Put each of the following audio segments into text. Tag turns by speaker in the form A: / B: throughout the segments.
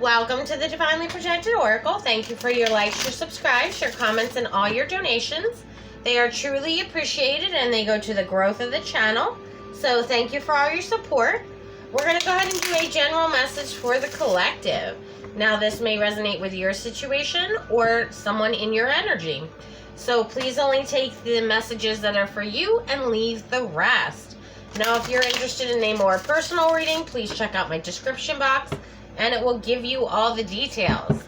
A: Welcome to the Divinely Protected Oracle. Thank you for your likes, your subscribes, your comments, and all your donations. They are truly appreciated and they go to the growth of the channel. So thank you for all your support. We're going to go ahead and do a general message for the collective. Now this may resonate with your situation or someone in your energy. So please only take the messages that are for you and leave the rest. Now if you're interested in a more personal reading, please check out my description box and it will give you all the details.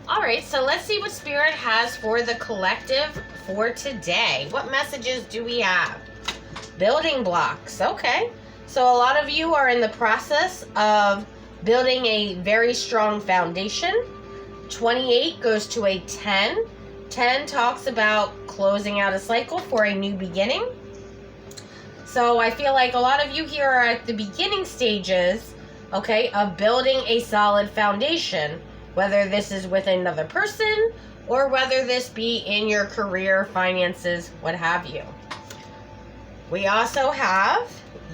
A: Alright, so let's see what Spirit has for the collective for today. What messages do we have? Building blocks. Okay. So a lot of you are in the process of building a very strong foundation. 28 goes to a 10. 10 talks about closing out a cycle for a new beginning. So I feel like a lot of you here are at the beginning stages, okay, of building a solid foundation, whether this is with another person or whether this be in your career, finances, what have you. We also have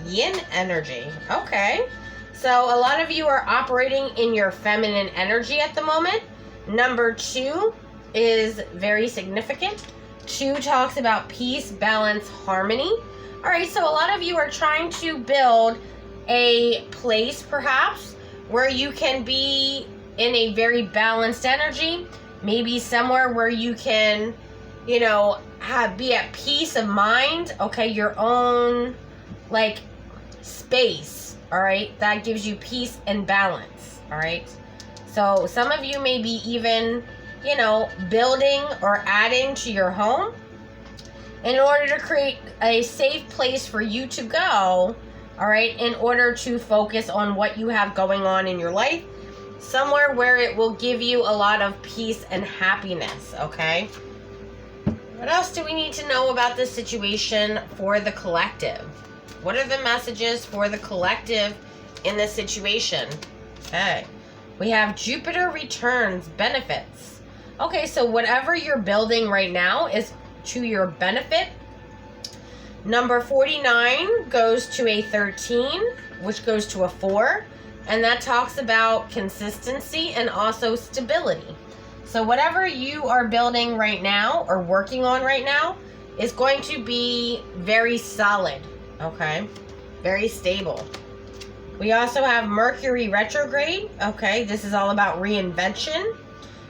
A: yin energy. Okay, so a lot of you are operating in your feminine energy at the moment. Number 2 is very significant. 2 talks about peace, balance, harmony. All right, so a lot of you are trying to build a place perhaps where you can be in a very balanced energy, maybe somewhere where you can, you know, be at peace of mind, okay, your own like space, all right, that gives you peace and balance. All right, so some of you may be even, you know, building or adding to your home in order to create a safe place for you to go. All right, in order to focus on what you have going on in your life, somewhere where it will give you a lot of peace and happiness, okay? What else do we need to know about this situation for the collective? What are the messages for the collective in this situation? Okay, we have Jupiter returns benefits. Okay, so whatever you're building right now is to your benefit. Number 49 goes to a 13, which goes to a 4, and that talks about consistency and also stability. So whatever you are building right now or working on right now is going to be very solid, okay? Very stable. We also have Mercury retrograde, okay? This is all about reinvention.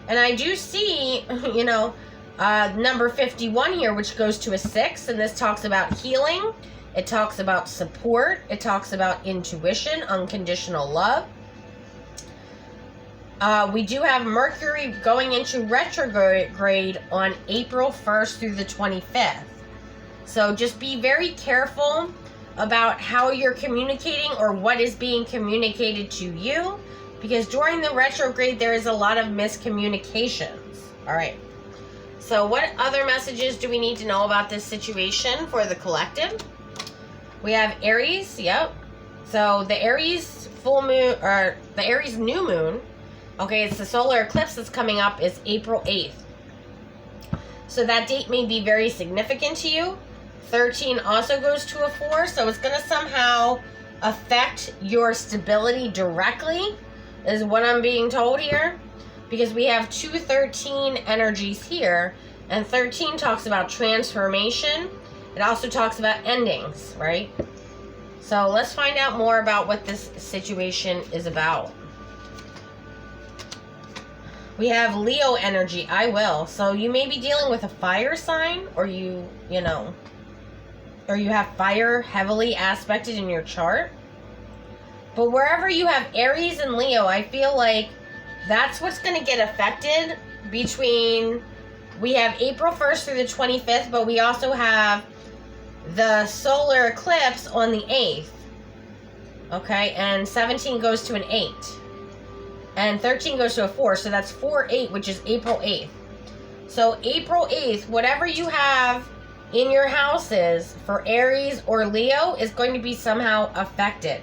A: And I do see, you know, number 51 here, which goes to a 6, and this talks about healing. It talks about support. It talks about intuition, unconditional love. We do have Mercury going into retrograde on April 1st through the 25th. So just be very careful about how you're communicating or what is being communicated to you, because during the retrograde there is a lot of miscommunications. All right. So what other messages do we need to know about this situation for the collective? We have Aries, yep. So the Aries full moon, or the Aries new moon, okay, it's the solar eclipse that's coming up, is April 8th. So that date may be very significant to you. 13 also goes to a 4, so it's going to somehow affect your stability directly, is what I'm being told here. Because we have 213 energies here, and 13 talks about transformation. It also talks about endings, right? So let's find out more about what this situation is about. We have Leo energy, I will. So you may be dealing with a fire sign, or you know, or you have fire heavily aspected in your chart. But wherever you have Aries and Leo, I feel like that's what's going to get affected between, we have April 1st through the 25th, but we also have the solar eclipse on the 8th. Okay, and 17 goes to an 8. And 13 goes to a 4, so that's 4-8, which is April 8th. So April 8th, whatever you have in your houses for Aries or Leo is going to be somehow affected.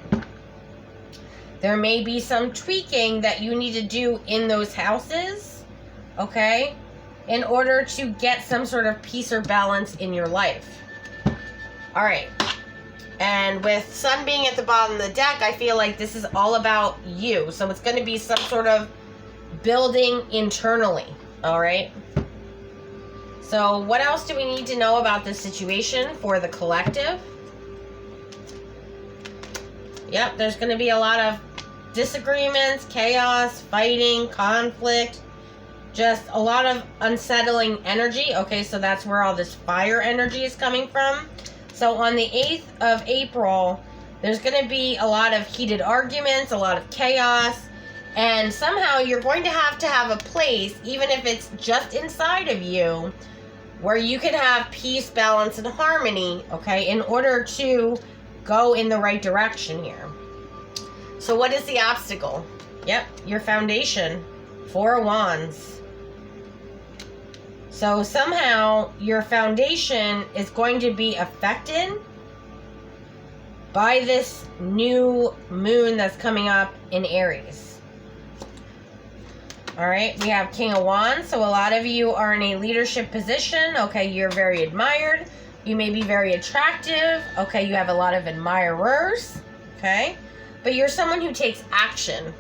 A: There may be some tweaking that you need to do in those houses, okay, in order to get some sort of peace or balance in your life. All right. And with Sun being at the bottom of the deck, I feel like this is all about you. So it's going to be some sort of building internally. All right. So what else do we need to know about this situation for the collective? Yep, there's going to be a lot of disagreements, chaos, fighting, conflict, just a lot of unsettling energy. Okay, so that's where all this fire energy is coming from. So on the 8th of April, there's going to be a lot of heated arguments, a lot of chaos, and somehow you're going to have a place, even if it's just inside of you, where you can have peace, balance, and harmony, okay, in order to go in the right direction here. So what is the obstacle? Yep, your foundation. 4 of Wands. So somehow your foundation is going to be affected by this new moon that's coming up in Aries. All right, we have King of Wands. So a lot of you are in a leadership position. Okay, you're very admired. You may be very attractive. Okay, you have a lot of admirers. Okay, but you're someone who takes action.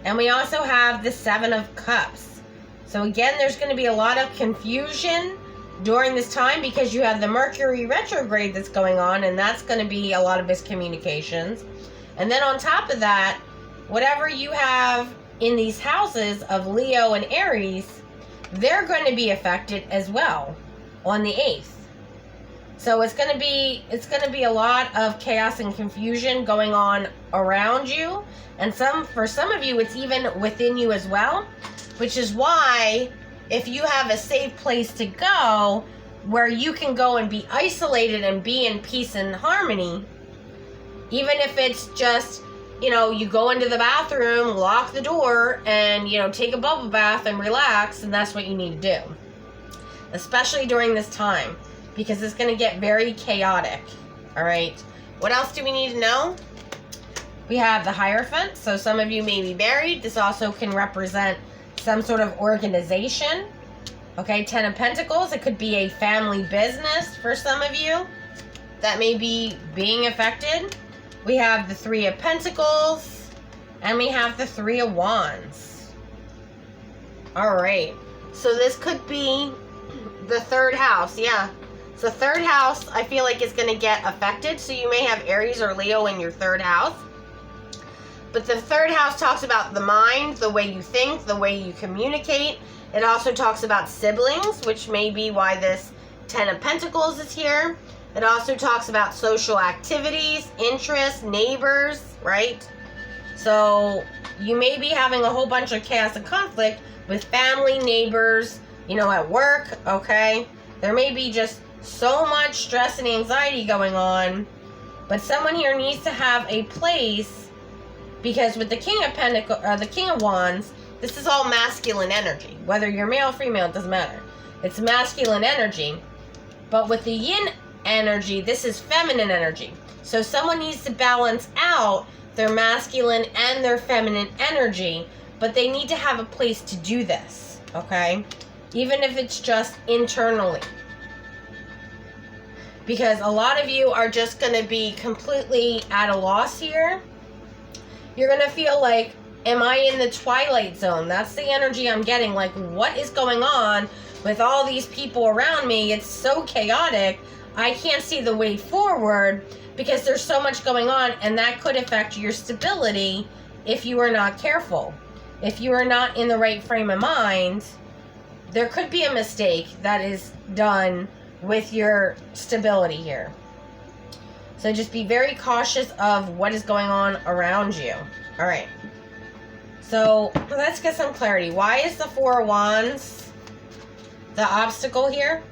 A: And we also have the 7 of Cups. So again, there's going to be a lot of confusion during this time because you have the Mercury retrograde that's going on, and that's going to be a lot of miscommunications. And then on top of that, whatever you have in these houses of Leo and Aries, they're going to be affected as well on the 8th. So it's going to be a lot of chaos and confusion going on around you, and for some of you it's even within you as well, which is why if you have a safe place to go where you can go and be isolated and be in peace and harmony, even if it's just, you go into the bathroom, lock the door, and, take a bubble bath and relax, and that's what you need to do. Especially during this time, because it's going to get very chaotic. All right. What else do we need to know? We have the Hierophant. So some of you may be married. This also can represent some sort of organization. Okay, 10 of Pentacles. It could be a family business for some of you that may be being affected. We have the 3 of Pentacles, and we have the 3 of Wands. All right. So this could be the 3rd house. Yeah. So 3rd house, I feel like, is going to get affected. So you may have Aries or Leo in your 3rd house. But the 3rd house talks about the mind, the way you think, the way you communicate. It also talks about siblings, which may be why this 10 of Pentacles is here. It also talks about social activities, interests, neighbors, right? So you may be having a whole bunch of chaos and conflict with family, neighbors, at work, okay? There may be just so much stress and anxiety going on, but someone here needs to have a place, because with the King of Pentacles, the King of Wands, this is all masculine energy. Whether you're male or female, it doesn't matter. It's masculine energy. But with the yin energy, this is feminine energy. So someone needs to balance out their masculine and their feminine energy, but they need to have a place to do this, okay? Even if it's just internally. Because a lot of you are just going to be completely at a loss here. You're going to feel like, am I in the twilight zone? That's the energy I'm getting. Like, what is going on with all these people around me? It's so chaotic. I can't see the way forward because there's so much going on, and that could affect your stability if you are not careful. If you are not in the right frame of mind, there could be a mistake that is done with your stability here. So just be very cautious of what is going on around you. All right. So let's get some clarity. Why is the 4 of Wands the obstacle here?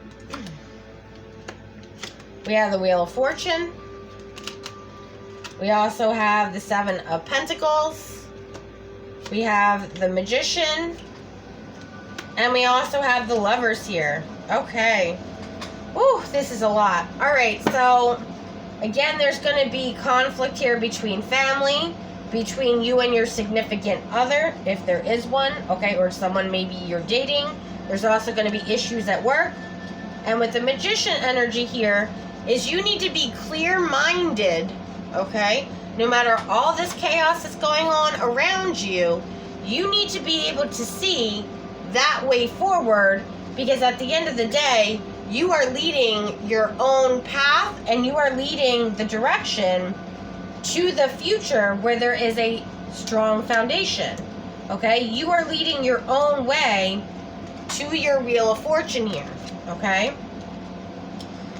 A: We have the Wheel of Fortune. We also have the 7 of Pentacles. We have the Magician. And we also have the Lovers here. Okay. Whew, this is a lot. All right, so again, there's going to be conflict here between family, between you and your significant other, if there is one, okay, or someone maybe you're dating. There's also going to be issues at work. And with the Magician energy here, is you need to be clear-minded, okay? No matter all this chaos that's going on around you, you need to be able to see that way forward, because at the end of the day, you are leading your own path and you are leading the direction to the future where there is a strong foundation, okay? You are leading your own way to your Wheel of Fortune here, okay?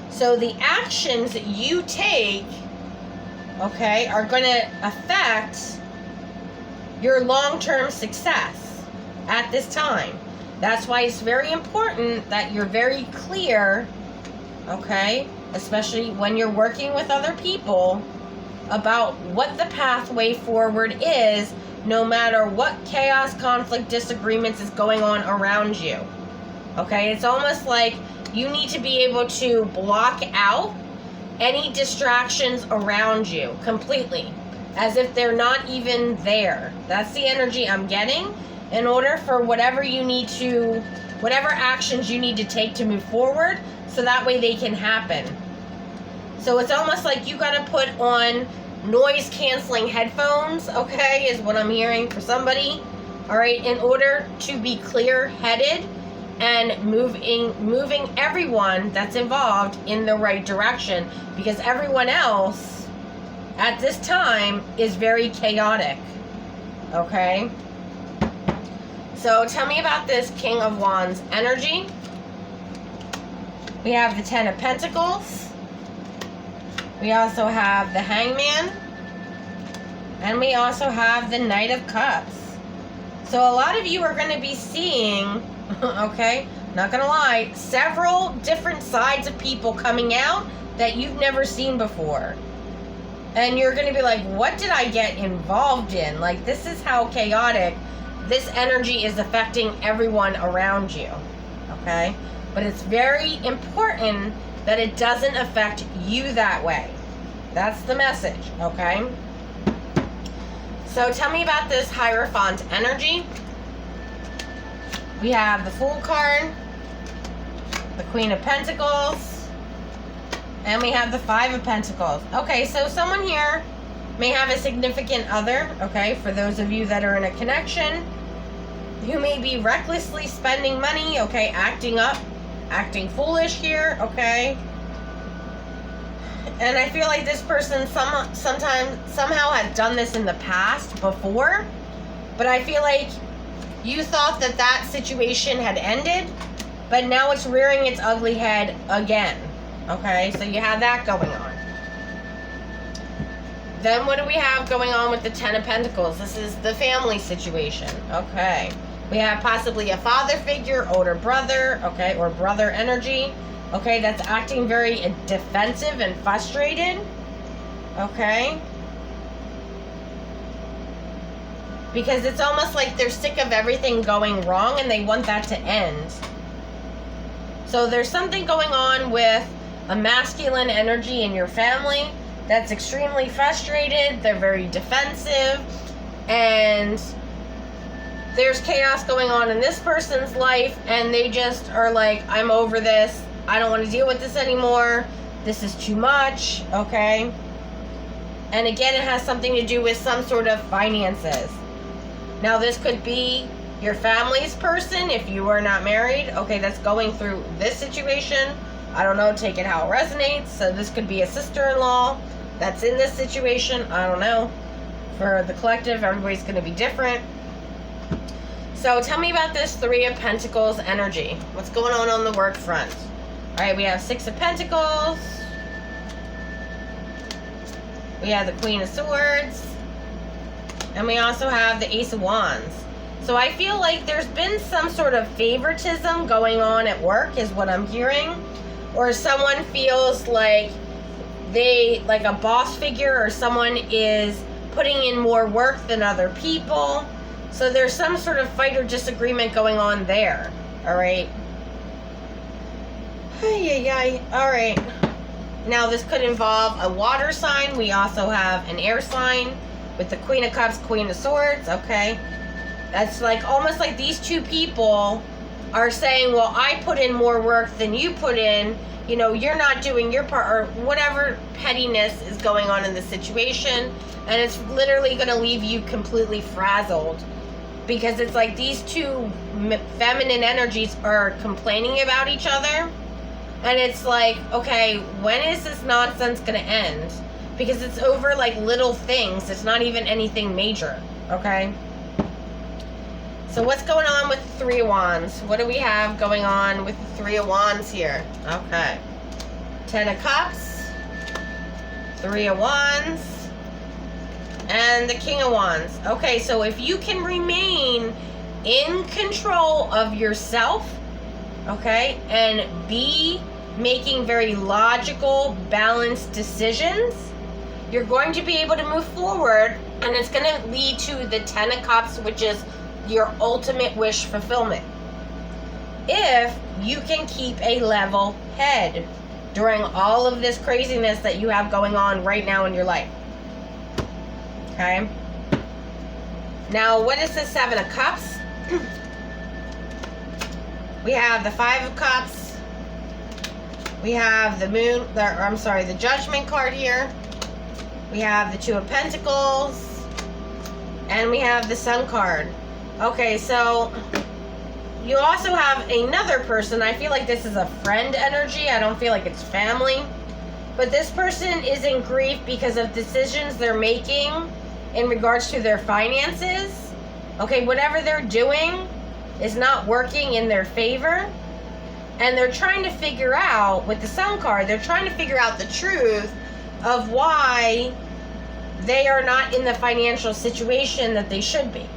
A: So the actions that you take, okay, are going to affect your long-term success at this time. That's why it's very important that you're very clear, okay, especially when you're working with other people, about what the pathway forward is, no matter what chaos, conflict, disagreements is going on around you. Okay, it's almost like you need to be able to block out any distractions around you completely, as if they're not even there. That's the energy I'm getting, in order for whatever actions you need to take to move forward, so that way they can happen. So it's almost like you got to put on noise canceling headphones, okay, is what I'm hearing for somebody, all right, in order to be clear headed and moving everyone that's involved in the right direction, because everyone else at this time is very chaotic, okay? So tell me about this King of Wands energy. We have the Ten of Pentacles. We also have the Hangman. And we also have the Knight of Cups. So a lot of you are going to be seeing, okay, not going to lie, several different sides of people coming out that you've never seen before. And you're going to be like, what did I get involved in? Like, this is how chaotic this energy is affecting everyone around you, okay? But it's very important that it doesn't affect you that way. That's the message, okay? So tell me about this Hierophant energy. We have the Fool card, the Queen of Pentacles, and we have the Five of Pentacles. Okay, so someone here may have a significant other, okay, for those of you that are in a connection, who may be recklessly spending money, okay, acting up, acting foolish here, okay? And I feel like this person somehow has done this in the past before, but I feel like you thought that that situation had ended, but now it's rearing its ugly head again, okay? So you have that going on. Then what do we have going on with the Ten of Pentacles? This is the family situation, okay? We have possibly a father figure, older brother, okay, or brother energy, okay, that's acting very defensive and frustrated, okay? Because it's almost like they're sick of everything going wrong and they want that to end. So there's something going on with a masculine energy in your family that's extremely frustrated, they're very defensive, and there's chaos going on in this person's life, and they just are like, I'm over this. I don't want to deal with this anymore. This is too much, okay? And again, it has something to do with some sort of finances. Now, this could be your family's person if you are not married, okay, that's going through this situation. I don't know, take it how it resonates. So this could be a sister-in-law that's in this situation. I don't know. For the collective, everybody's going to be different. So tell me about this Three of Pentacles energy. What's going on the work front? All right, we have Six of Pentacles. We have the Queen of Swords. And we also have the Ace of Wands. So I feel like there's been some sort of favoritism going on at work is what I'm hearing. Or someone feels like like a boss figure, or someone is putting in more work than other people. So there's some sort of fight or disagreement going on there. All right. All right. Now this could involve a water sign. We also have an air sign with the Queen of Cups, Queen of Swords. Okay. That's like almost like these two people are saying, well, I put in more work than you put in, you know, you're not doing your part, or whatever pettiness is going on in the situation, and it's literally going to leave you completely frazzled, because it's like these two feminine energies are complaining about each other, and it's like, okay, when is this nonsense going to end? Because it's over like little things. It's not even anything major, okay? So what's going on with the Three of Wands? What do we have going on with the Three of Wands here? Okay. Ten of Cups, Three of Wands, and the King of Wands. Okay, so if you can remain in control of yourself, okay, and be making very logical, balanced decisions, you're going to be able to move forward, and it's going to lead to the Ten of Cups, which is your ultimate wish fulfillment. If you can keep a level head during all of this craziness that you have going on right now in your life. Okay? Now, what is the Seven of Cups? We have the Five of Cups. We have the Moon, the Judgment card here. We have the Two of Pentacles. And we have the Sun card. Okay, so you also have another person. I feel like this is a friend energy. I don't feel like it's family. But this person is in grief because of decisions they're making in regards to their finances. Okay, whatever they're doing is not working in their favor. And they're trying to figure out, with the Sun card, they're trying to figure out the truth of why they are not in the financial situation that they should be.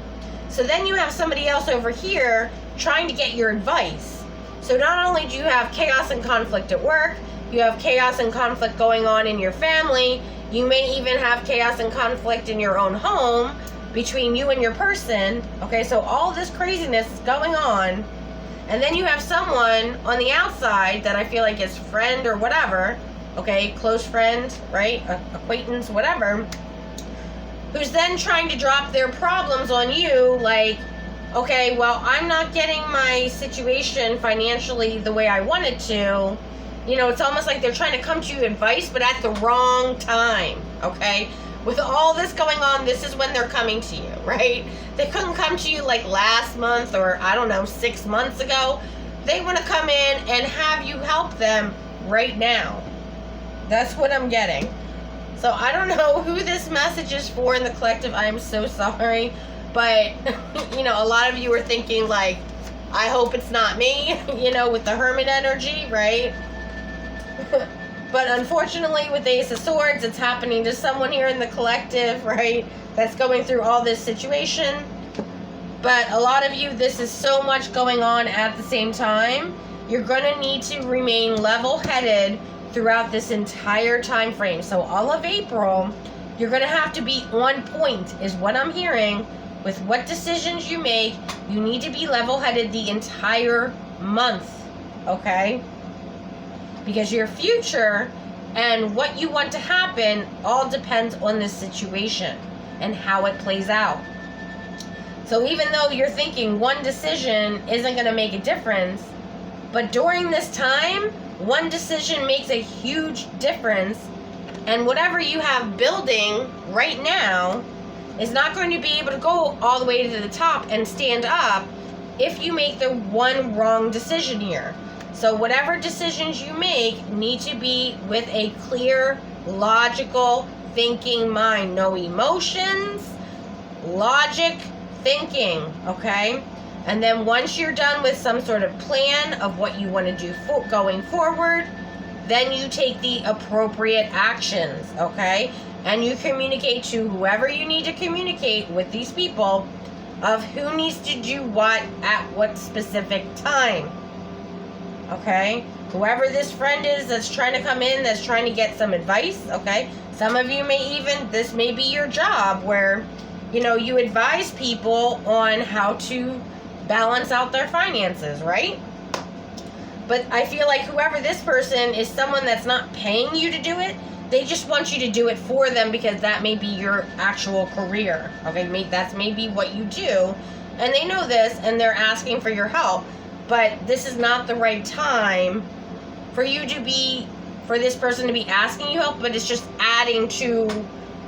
A: So then you have somebody else over here trying to get your advice. So not only do you have chaos and conflict at work, you have chaos and conflict going on in your family, you may even have chaos and conflict in your own home between you and your person. Okay, so all this craziness is going on. And then you have someone on the outside that I feel like is friend or whatever, okay, close friend, right, acquaintance, whatever, who's then trying to drop their problems on you, like, okay, well, I'm not getting my situation financially the way I wanted to. You know, it's almost like they're trying to come to you advice, but at the wrong time, okay? With all this going on, this is when they're coming to you, right? They couldn't come to you like last month or, I don't know, 6 months ago. They want to come in and have you help them right now. That's what I'm getting. So I don't know who this message is for in the collective. I'm so sorry. But, you know, a lot of you are thinking like, I hope it's not me, you know, with the Hermit energy, right? But unfortunately, with the Ace of Swords, it's happening to someone here in the collective, right? That's going through all this situation. But a lot of you, this is so much going on at the same time. You're going to need to remain level-headed throughout this entire time frame. So all of April, you're going to have to be on point, is what I'm hearing. With what decisions you make, you need to be level-headed the entire month, okay? Because your future and what you want to happen all depends on this situation and how it plays out. So even though you're thinking one decision isn't going to make a difference, but during this time, one decision makes a huge difference, and whatever you have building right now is not going to be able to go all the way to the top and stand up if you make the one wrong decision here. So whatever decisions you make need to be with a clear, logical thinking mind. No emotions, logic, thinking, okay? And then once you're done with some sort of plan of what you want to do going forward, then you take the appropriate actions, okay? And you communicate to whoever you need to communicate with these people of who needs to do what at what specific time, okay? Whoever this friend is that's trying to come in, that's trying to get some advice, okay? Some of you may even, this may be your job where, you know, you advise people on how to balance out their finances, right? But I feel like whoever this person is someone that's not paying you to do it. They just want you to do it for them because that may be your actual career, okay? That's maybe what you do, and they know this, and they're asking for your help. but this is not the right time for this person to be asking you help, but it's just adding to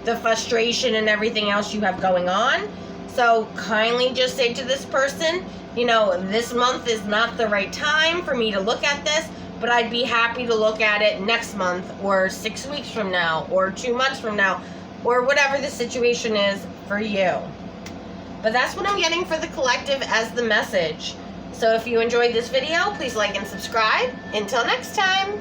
A: the frustration and everything else you have going on. So kindly just say to this person, this month is not the right time for me to look at this, but I'd be happy to look at it next month or 6 weeks from now or 2 months from now or whatever the situation is for you. But that's what I'm getting for the collective as the message. So if you enjoyed this video, please like and subscribe. Until next time.